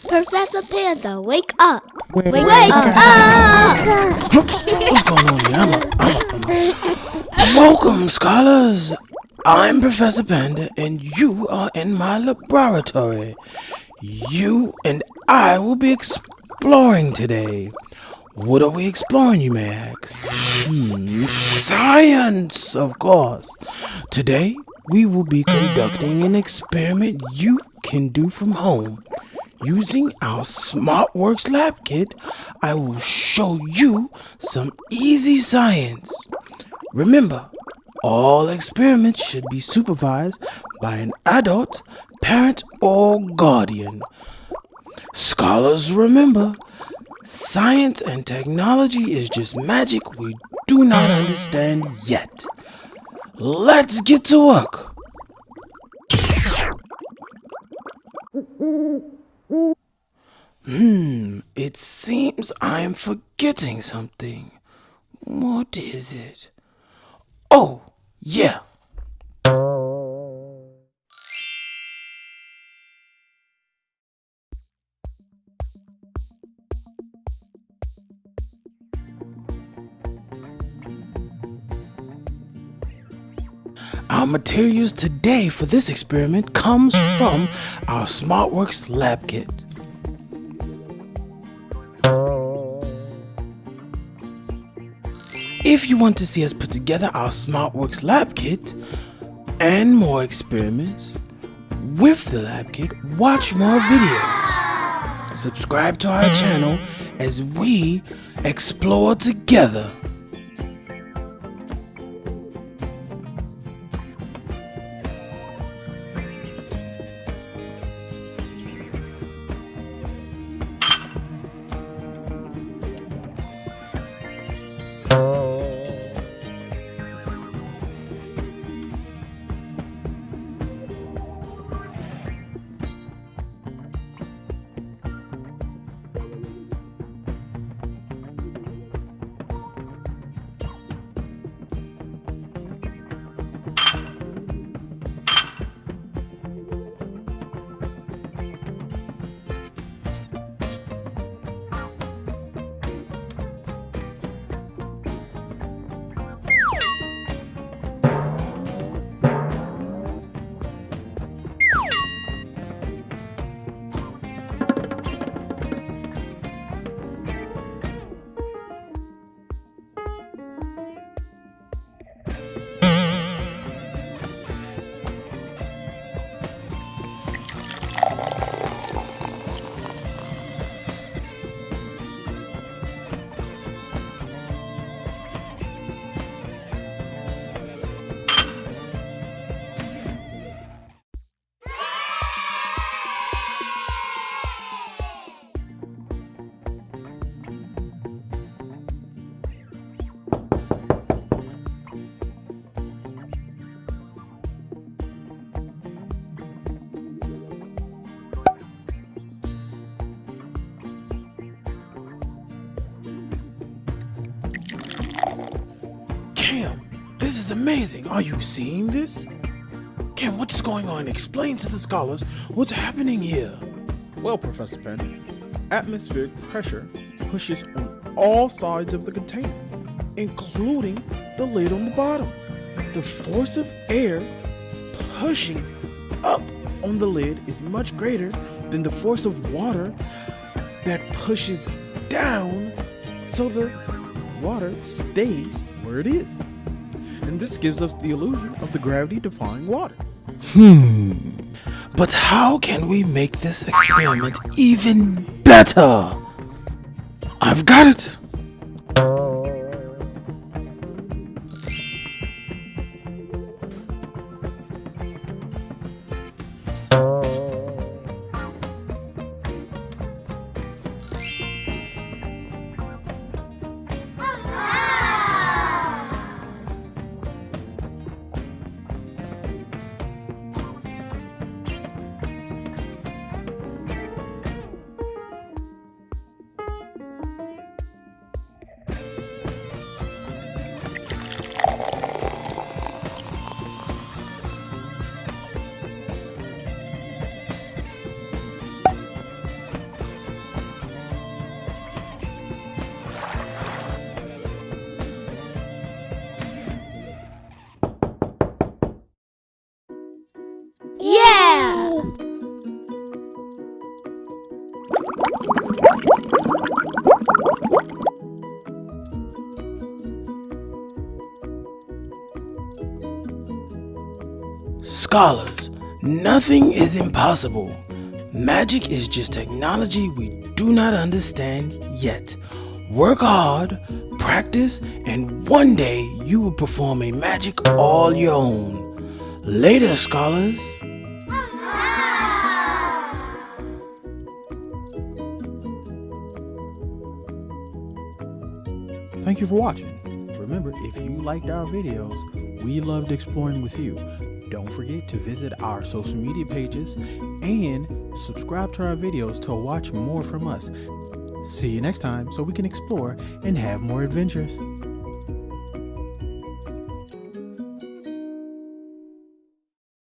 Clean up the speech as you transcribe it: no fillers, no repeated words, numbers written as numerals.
Professor Panda, wake up! Wake up! What's going on here? Welcome, scholars. I'm Professor Panda, and you are in my laboratory. You and I will be exploring today. What are we exploring, you may ask? Science, of course. Today, we will be conducting an experiment you can do from home. Using our SmartWorks lab kit, I will show you some easy science. Remember, all experiments should be supervised by an adult, parent, or guardian. Scholars, remember, science and technology is just magic we do not understand yet. Let's get to work. It seems I'm forgetting something. What is it? Oh, yeah. Our materials today for this experiment comes from our SmartWorks lab kit. If you want to see us put together our SmartWorks lab kit and more experiments with the lab kit, watch more videos. Subscribe to our channel as we explore together. Cam, this is amazing. Are you seeing this? Cam, what's going on? Explain to the scholars what's happening here. Well, Professor Panda, atmospheric pressure pushes on all sides of the container, including the lid on the bottom. The force of air pushing up on the lid is much greater than the force of water that pushes down, so the water stays where it is. And this gives us the illusion of the gravity-defying water. But how can we make this experiment even better? I've got it. Scholars, nothing is impossible. Magic is just technology we do not understand yet. Work hard, practice, and one day you will perform a magic all your own. Later, scholars. Thank you for watching. Remember, if you liked our videos, we loved exploring with you. Don't forget to visit our social media pages and subscribe to our videos to watch more from us. See you next time so we can explore and have more adventures.